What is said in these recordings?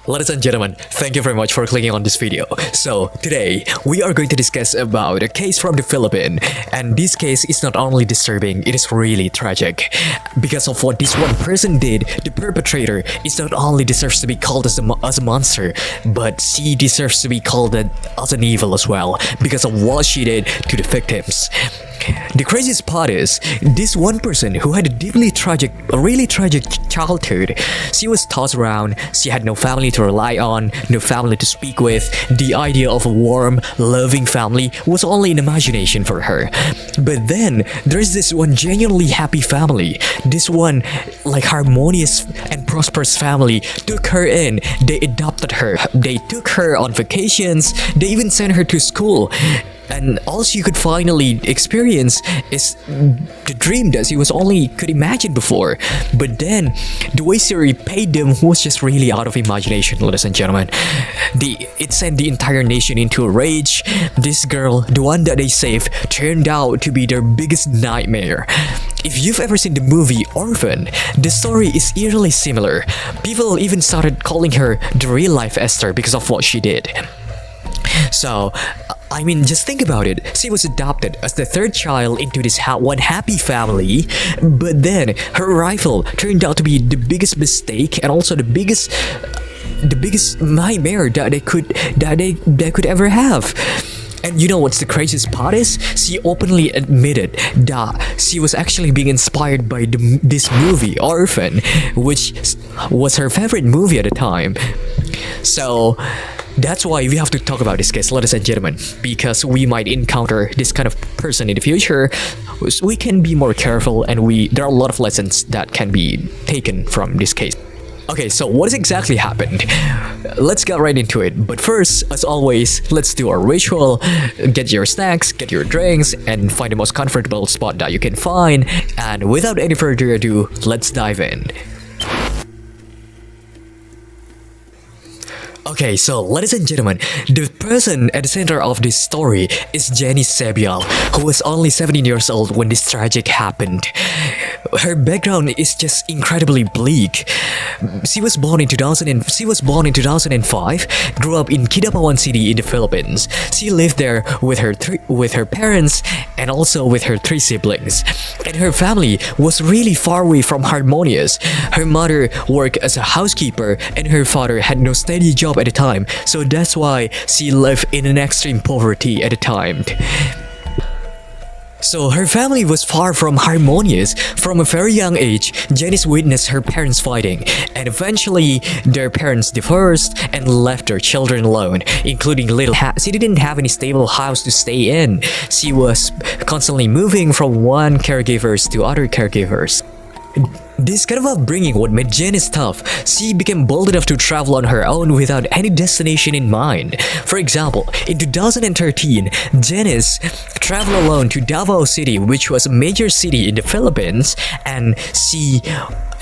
Ladies and gentlemen, thank you very much for clicking on this video. So today we are going to discuss about a case from the Philippines, and this case is not only disturbing, it is really tragic. Because of what this one person did, the perpetrator is not only deserves to be called as a monster, but she deserves to be called as an evil as well because of what she did to the victims. The craziest part is, this one person who had a really tragic childhood, she was tossed around, she had no family to rely on, no family to speak with, the idea of a warm, loving family was only an imagination for her. But then, there's this one genuinely happy family, this one like harmonious and prosperous family took her in, they adopted her, they took her on vacations, they even sent her to school. And all she could finally experience is the dream that she could imagine before. But then, the way she repaid them was just really out of imagination, ladies and gentlemen. It sent the entire nation into a rage. This girl, the one that they saved, turned out to be their biggest nightmare. If you've ever seen the movie Orphan, the story is eerily similar. People even started calling her the real-life Esther because of what she did. So, I mean, just think about it. She was adopted as the third child into this one happy family, but then her arrival turned out to be the biggest mistake and also the biggest nightmare that they could ever have. And you know what's the craziest part is? She openly admitted that she was actually being inspired by this movie, Orphan, which was her favorite movie at the time. So that's why we have to talk about this case, ladies and gentlemen, because we might encounter this kind of person in the future. We can be more careful, and there are a lot of lessons that can be taken from this case. Okay, so what has exactly happened? Let's get right into it. But first, as always, let's do our ritual. Get your snacks, get your drinks, and find the most comfortable spot that you can find. And without any further ado, let's dive in. Okay, so ladies and gentlemen, the person at the center of this story is Janice Sebial, who was only 17 years old when this tragic happened. Her background is just incredibly bleak. She was born in 2005, grew up in Kidapawan City in the Philippines. She lived there with her parents and also with her 3 siblings. And her family was really far away from harmonious. Her mother worked as a housekeeper and her father had no steady job at the time, so that's why she lived in an extreme poverty at the time. So her family was far from harmonious. From a very young age, Janice witnessed her parents fighting, and eventually their parents divorced and left their children alone, including she didn't have any stable house to stay in. She was constantly moving from one caregivers to other caregivers. This kind of upbringing what made Janice tough. She became bold enough to travel on her own without any destination in mind. For example, in 2013, Janice traveled alone to Davao City, which was a major city in the Philippines, and she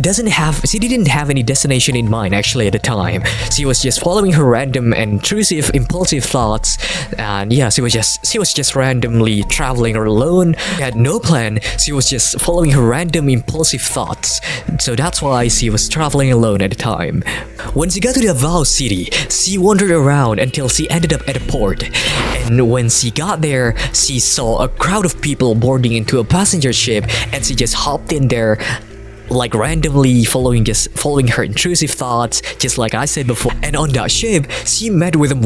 didn't have any destination in mind actually at the time. She was just following her random intrusive impulsive thoughts, and yeah, she was just randomly traveling alone. She had no plan. She was just following her random impulsive thoughts. So that's why she was traveling alone at the time. When she got to Davao City, she wandered around until she ended up at a port. And when she got there, she saw a crowd of people boarding into a passenger ship, and she just hopped in there like randomly following her intrusive thoughts, just like I said before. And on that ship, she met with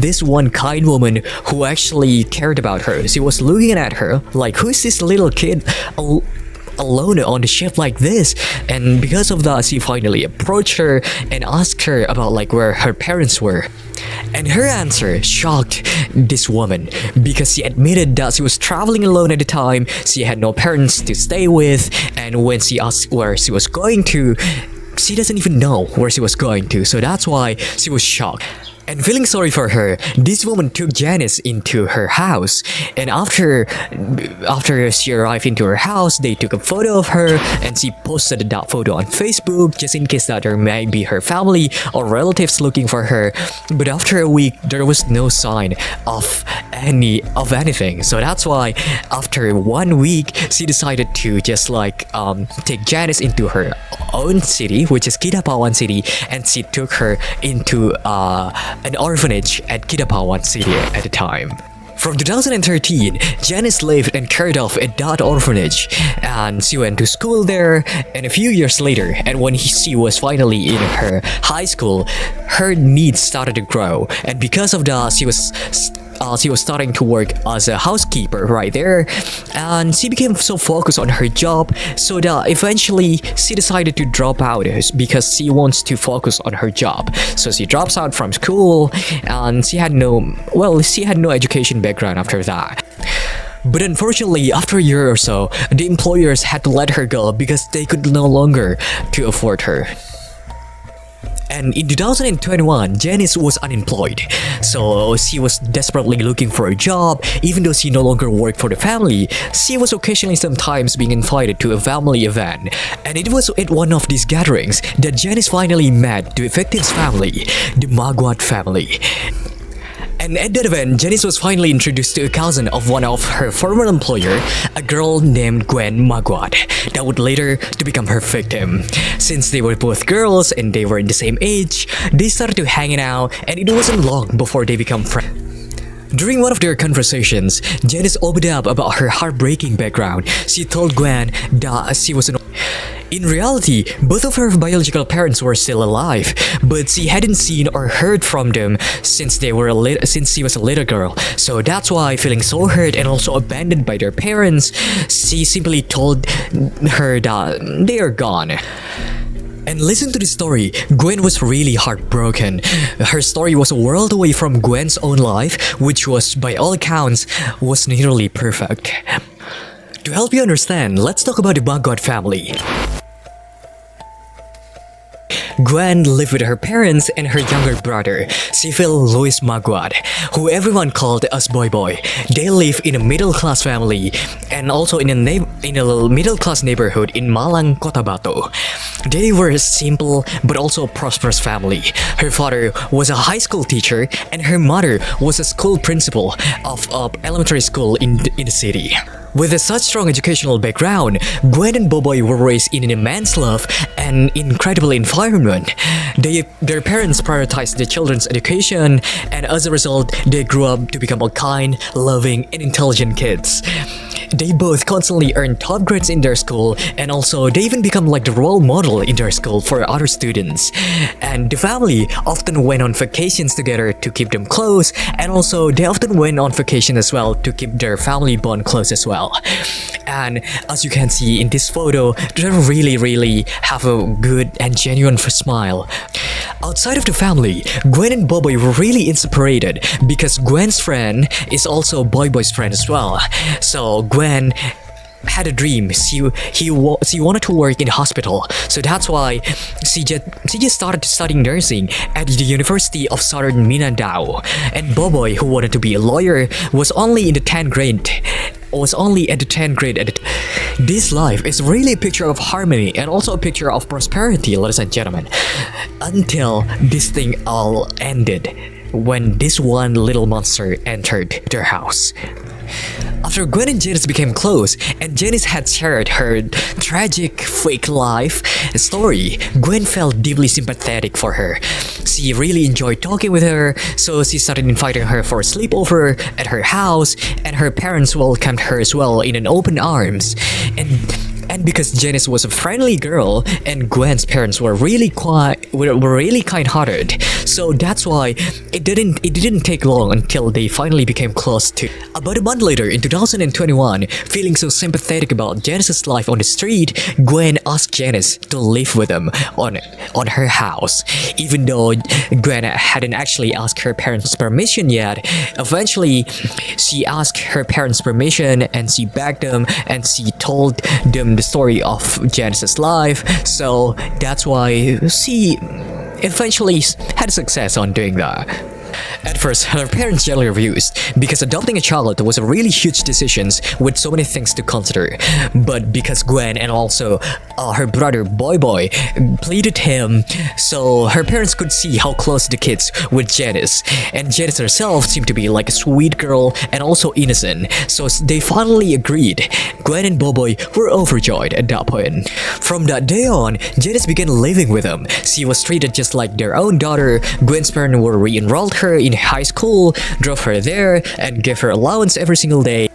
this one kind woman who actually cared about her. She was looking at her like, who's this little kid alone on the ship like this? And because of that, she finally approached her and asked her about like where her parents were. And her answer shocked this woman because she admitted that she was traveling alone at the time. She had no parents to stay with, and when she asked where she was going to, she doesn't even know where she was going to, so that's why she was shocked. And feeling sorry for her, this woman took Janice into her house. And after she arrived into her house, they took a photo of her and she posted that photo on Facebook just in case that there might be her family or relatives looking for her. But after a week, there was no sign of anything. So that's why after 1 week, she decided to just take Janice into her own city, which is Kidapawan City, and she took her into an orphanage at Kidapawan City at the time. From 2013, Janice lived and cared of at that orphanage, and she went to school there. And a few years later, and when she was finally in her high school, her needs started to grow, and because of that, she was starting to work as a housekeeper right there, and she became so focused on her job so that eventually she decided to drop out because she wants to focus on her job. So she drops out from school, and she had no education background after that. But unfortunately, after a year or so, the employers had to let her go because they could no longer to afford her. And in 2021, Janice was unemployed, so she was desperately looking for a job. Even though she no longer worked for the family, she was occasionally sometimes being invited to a family event. And it was at one of these gatherings that Janice finally met the victim's family, the Maguat family. And at that event, Janice was finally introduced to a cousin of one of her former employer, a girl named Gwen Maguat, that would later to become her victim. Since they were both girls and they were in the same age, they started to hanging out, and it wasn't long before they became friends. During one of their conversations, Janice opened up about her heartbreaking background. She told Gwen that she was in reality, both of her biological parents were still alive, but she hadn't seen or heard from them since she was a little girl. So that's why, feeling so hurt and also abandoned by their parents, she simply told her that they are gone. And listen to the story. Gwen was really heartbroken. Her story was a world away from Gwen's own life, which was, by all accounts, was nearly perfect. To help you understand, let's talk about the Maguat family. Gwen lived with her parents and her younger brother, Civil Louis Maguat, who everyone called as Boy Boy. They live in a middle-class family and also in a middle-class neighborhood in Malang, Cotabato. They were a simple but also prosperous family. Her father was a high school teacher and her mother was a school principal of elementary school in the city. With such strong educational background, Gwen and Boboy were raised in an immense love and incredible environment. Their parents prioritized their children's education, and as a result, they grew up to become kind, loving, and intelligent kids. They both constantly earned top grades in their school, and also they even become like the role model in their school for other students. And the family often went on vacations together to keep them close, and also they often went on vacation as well to keep their family bond close as well. And as you can see in this photo, they really have a good and genuine smile. Outside of the family, Gwen and Boboy were really inspirated because Gwen's friend is also Boy Boy's friend as well. So Gwen had a dream. She wanted to work in a hospital, so that's why she just started studying nursing at the University of Southern Mindanao. And Boboy, who wanted to be a lawyer, was only in the 10th grade. This life is really a picture of harmony and also a picture of prosperity, ladies and gentlemen, until this thing all ended when this one little monster entered their house. After Gwen and Janice became close, and Janice had shared her tragic fake life story, Gwen felt deeply sympathetic for her. She really enjoyed talking with her, so she started inviting her for a sleepover at her house, and her parents welcomed her as well in an open arms. And because Janice was a friendly girl and Gwen's parents were really kind-hearted, so that's why it didn't take long until they finally became close too. About a month later, in 2021, feeling so sympathetic about Janice's life on the street, Gwen asked Janice to live with them on her house. Even though Gwen hadn't actually asked her parents' permission yet, eventually she asked her parents' permission and she begged them and she told them the story of Janice's life. So that's why she eventually had success on doing that. At first, her parents generally refused because adopting a child was a really huge decision with so many things to consider. But because Gwen and also her brother Boy Boy pleaded him, so her parents could see how close the kids with Janice. And Janice herself seemed to be like a sweet girl and also innocent, so they finally agreed. Gwen and Boy Boy were overjoyed at that point. From that day on, Janice began living with them. She was treated just like their own daughter. Gwen's parents were re-enrolled her in high school, drove her there, and gave her allowance every single day.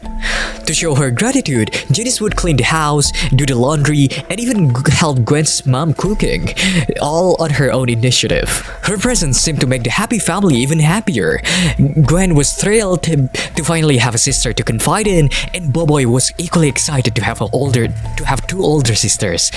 To show her gratitude, Janice would clean the house, do the laundry, and even help Gwen's mom cooking, all on her own initiative. Her presence seemed to make the happy family even happier. Gwen was thrilled to finally have a sister to confide in, and Boboy was equally excited to have two older sisters.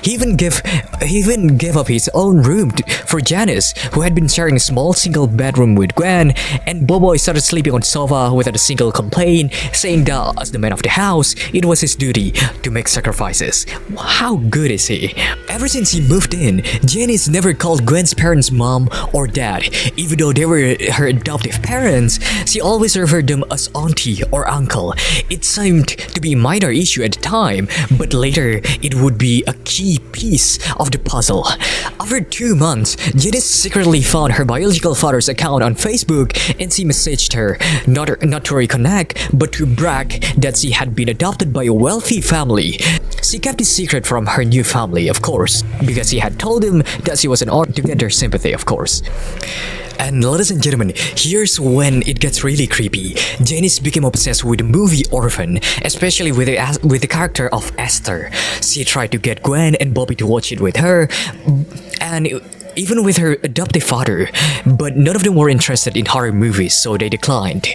He even gave up his own room for Janice, who had been sharing a small single bedroom with Gwen, and Boboy started sleeping on the sofa without a single complaint, saying that as the man of the house, it was his duty to make sacrifices. How good is he? Ever since he moved in, Janice never called Gwen's parents mom or dad. Even though they were her adoptive parents, she always referred them as auntie or uncle. It seemed to be a minor issue at the time, but later it would be a key piece of the puzzle. After 2 months, Janice secretly found her biological father's account on Facebook, and she messaged her, not to reconnect, but to brag that she had been adopted by a wealthy family. She kept it secret from her new family, of course, because she had told them that she was an orphan to get their sympathy, of course. And ladies and gentlemen, here's when it gets really creepy. Janice became obsessed with the movie Orphan, especially with the character of Esther. She tried to get Gwen and Bobby to watch it with her, and even with her adoptive father, but none of them were interested in horror movies, so they declined.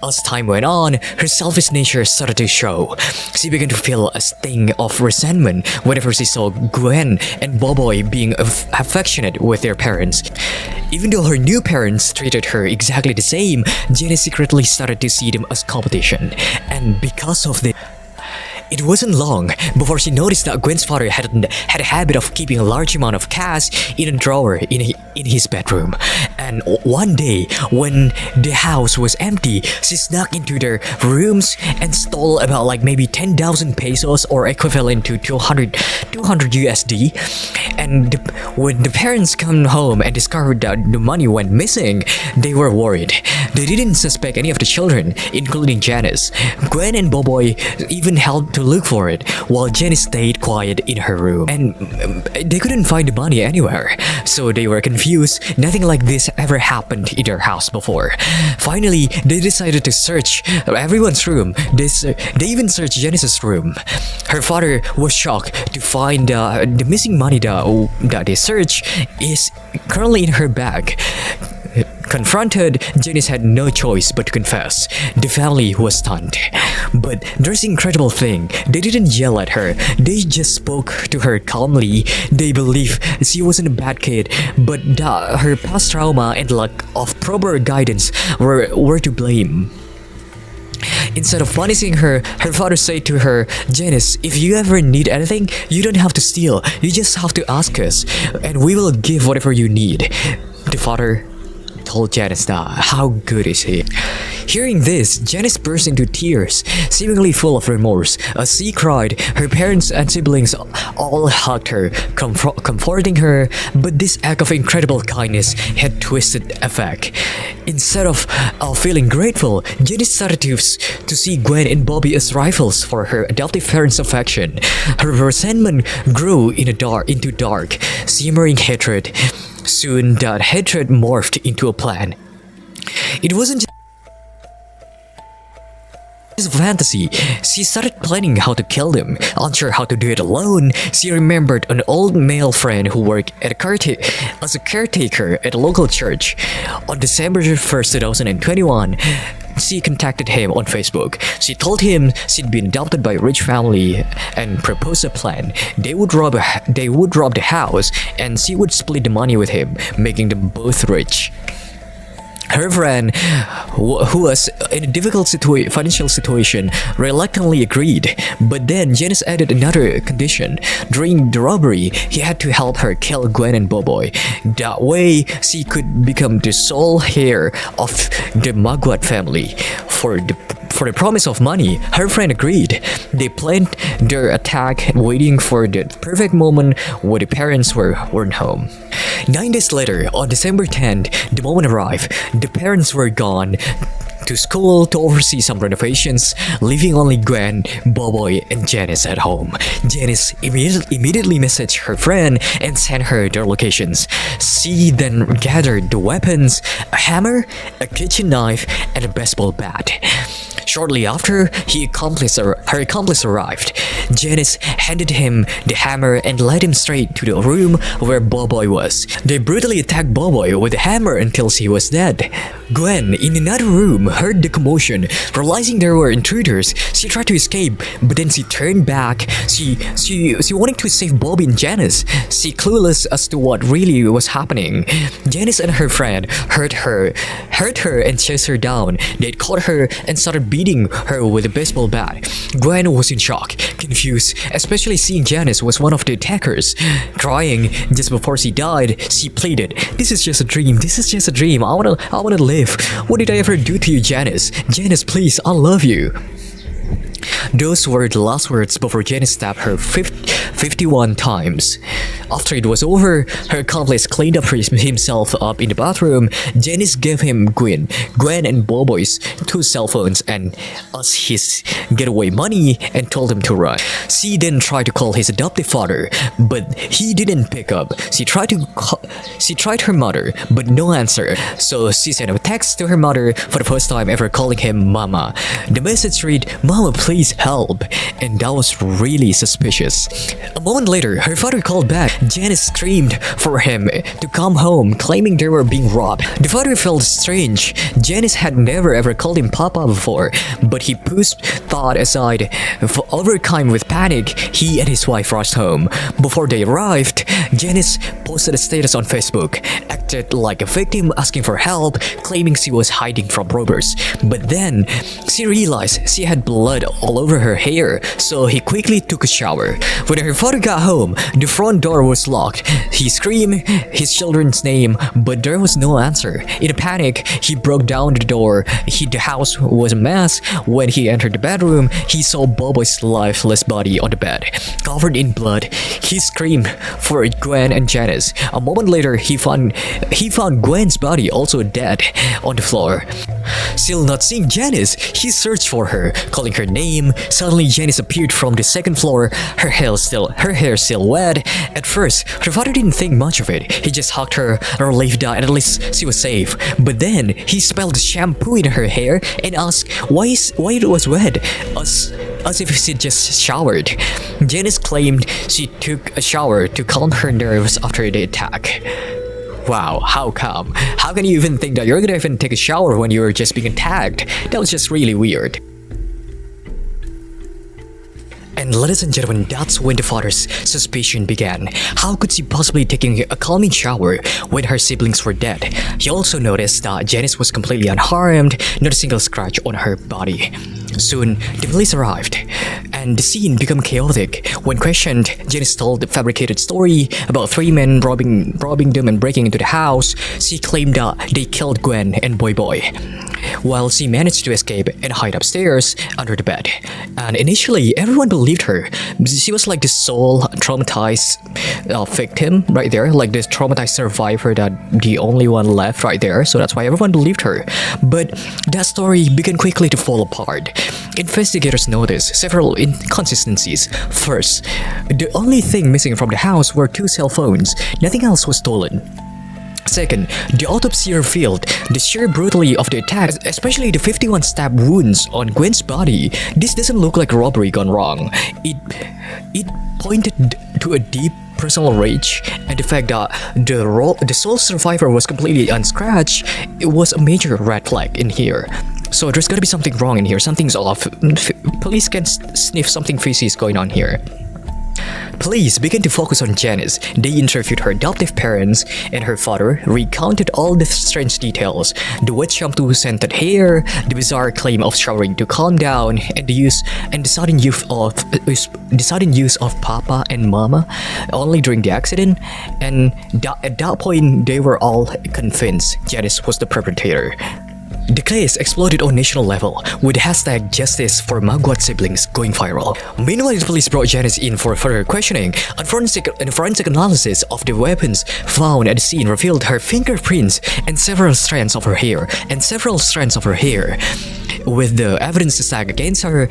As time went on, her selfish nature started to show. She began to feel a sting of resentment whenever she saw Gwen and Boboy being affectionate with their parents. Even though her new parents treated her exactly the same, Janice secretly started to see them as competition. And because of this, it wasn't long before she noticed that Gwen's father had a habit of keeping a large amount of cash in a drawer in his bedroom. And one day, when the house was empty, she snuck into their rooms and stole about like maybe 10,000 pesos, or equivalent to 200 USD. And when the parents come home and discovered that the money went missing, they were worried. They didn't suspect any of the children, including Janice. Gwen and Boboy even helped to look for it, while Janice stayed quiet in her room. And they couldn't find the money anywhere, so they were confused. Nothing like this ever happened in their house before. Finally, they decided to search everyone's room. They even searched Janice's room. Her father was shocked to find the missing money that they searched is currently in her bag. Confronted, Janice had no choice but to confess. The family was stunned. But there's the incredible thing. They didn't yell at her. They just spoke to her calmly. They believed she wasn't a bad kid, but that her past trauma and lack of proper guidance were to blame. Instead of punishing her, her father said to her, "Janice, if you ever need anything, you don't have to steal. You just have to ask us, and we will give whatever you need." The father told Janice that. How good is he? Hearing this, Janice burst into tears, seemingly full of remorse. As she cried, her parents and siblings all hugged her, comforting her, but this act of incredible kindness had twisted effect. Instead of feeling grateful, Janice started to see Gwen and Bobby as rivals for her adoptive parents' affection. Her resentment grew into dark, simmering hatred. Soon, that hatred morphed into a plan. It wasn't just a fantasy. She started planning how to kill them. Unsure how to do it alone, she remembered an old male friend who worked as a caretaker at a local church. On December 1st, 2021, she contacted him on Facebook. She told him she'd been adopted by a rich family and proposed a plan. They would rob the house, and she would split the money with him, making them both rich. Her friend, who was in a difficult financial situation, reluctantly agreed. But then Janice added another condition. During the robbery, he had to help her kill Gwen and Boboy. That way, she could become the sole heir of the Maguat family. For the promise of money, her friend agreed. They planned their attack, waiting for the perfect moment when the parents weren't home. 9 days later, on December 10th, the moment arrived. The parents were gone to school to oversee some renovations, leaving only Gwen, Boboy, and Janice at home. Janice immediately messaged her friend and sent her their locations. She then gathered the weapons, a hammer, a kitchen knife, and a baseball bat. Shortly after, her accomplice arrived. Janice handed him the hammer and led him straight to the room where Boboy was. They brutally attacked Boboy with the hammer until he was dead. Gwen, in another room, heard the commotion. Realizing there were intruders, she tried to escape, but then she turned back. She wanted to save Bobby and Janice. She clueless as to what really was happening. Janice and her friend hurt her and chased her down. They caught her and started beating her with a baseball bat. Gwen was in shock, confused, especially seeing Janice was one of the attackers. Crying just before she died, she pleaded, "This is just a dream. This is just a dream. I wanna live. What did I ever do to you, Janice? Janice, please, I love you." Those were the last words before Janice stabbed her 51 times. After it was over, her accomplice cleaned up himself up in the bathroom. Janice gave him Gwen and Boboy's 2 cell phones and his getaway money and told him to run. She then tried to call his adoptive father, but he didn't pick up. She tried her mother, but no answer. So she sent a text to her mother for the first time ever, calling him Mama. The message read, "Mama, please help," and that was really suspicious. A moment later, her father called back. Janice screamed for him to come home, claiming they were being robbed. The father felt strange. Janice had never ever called him Papa before, but he pushed thought aside. Overcome with panic, he and his wife rushed home. Before they arrived, Janice posted a status on Facebook, acted like a victim asking for help, claiming she was hiding from robbers. But then, she realized she had blood all over her hair, so he quickly took a shower. When her father got home, the front door was locked. He screamed his children's name, but there was no answer. In a panic, he broke down the door. The house was a mess. When he entered the bedroom, he saw Bobo's lifeless body on the bed, covered in blood. He screamed for Gwen and Janice. A moment later, he found Gwen's body also dead on the floor. Still not seeing Janice, he searched for her, calling her name. Suddenly, Janice appeared from the second floor, her hair still wet. At first, her father didn't think much of it. He just hugged her, relieved that at least she was safe. But then, he smelled shampoo in her hair and asked why it was wet, as if she just showered. Janice claimed she took a shower to calm her nerves after the attack. Wow, how come? How can you even think that you're gonna even take a shower when you're just being attacked? That was just really weird. And ladies and gentlemen, that's when the father's suspicion began. How could she possibly taking a calming shower when her siblings were dead? He also noticed that Janice was completely unharmed, not a single scratch on her body. Soon, the police arrived, and the scene became chaotic. When questioned, Janice told a fabricated story about 3 men robbing them and breaking into the house. She claimed that they killed Gwen and Boy, while she managed to escape and hide upstairs under the bed. And initially, everyone believed her. She was like the sole traumatized victim right there, like this traumatized survivor, that the only one left right there. So that's why everyone believed her. But that story began quickly to fall apart. Investigators noticed several inconsistencies. First, the only thing missing from the house were 2 cell phones. Nothing else was stolen. Second, the autopsy revealed the sheer brutality of the attack, especially the 51 stab wounds on Gwen's body. This doesn't look like a robbery gone wrong. It pointed to a deep personal rage, and the fact that the sole survivor was completely unscratched, it was a major red flag in here. So there's gotta be something wrong in here. Something's off. Police can sniff something fishy is going on here. Police began to focus on Janice. They interviewed her adoptive parents, and her father recounted all the strange details: the wet shampoo scented hair, the bizarre claim of showering to calm down, and the sudden use of Papa and Mama only during the accident. And at that point, they were all convinced Janice was the perpetrator. The case exploded on national level, with hashtag Justice for Maguat siblings going viral. Meanwhile, the police brought Janice in for further questioning. A forensic analysis of the weapons found at the scene revealed her fingerprints and several strands of her hair. With the evidence stacked against her,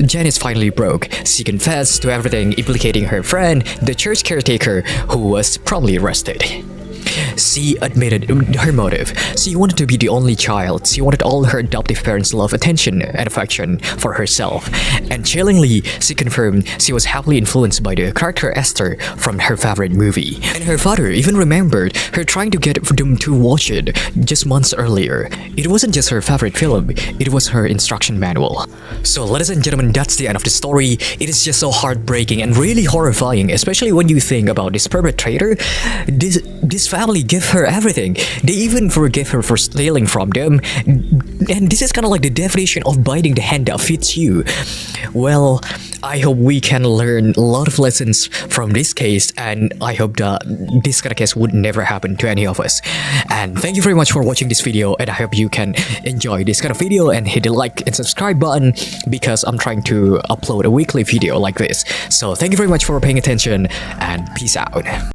Janice finally broke. She confessed to everything, implicating her friend, the church caretaker, who was promptly arrested. She admitted her motive. She wanted to be the only child. She wanted all her adoptive parents' love, attention, and affection for herself. And chillingly, she confirmed she was heavily influenced by the character Esther from her favorite movie. And her father even remembered her trying to get them to watch it just months earlier. It wasn't just her favorite film, it was her instruction manual. So ladies and gentlemen, that's the end of the story. It is just so heartbreaking and really horrifying, especially when you think about this perpetrator. This family gave her everything. They even forgave her for stealing from them. And this is kind of like the definition of biting the hand that feeds you. Well, I hope we can learn a lot of lessons from this case, and I hope that this kind of case would never happen to any of us. And thank you very much for watching this video, and I hope you can enjoy this kind of video and hit the like and subscribe button, because I'm trying to upload a weekly video like this. So thank you very much for paying attention, and peace out.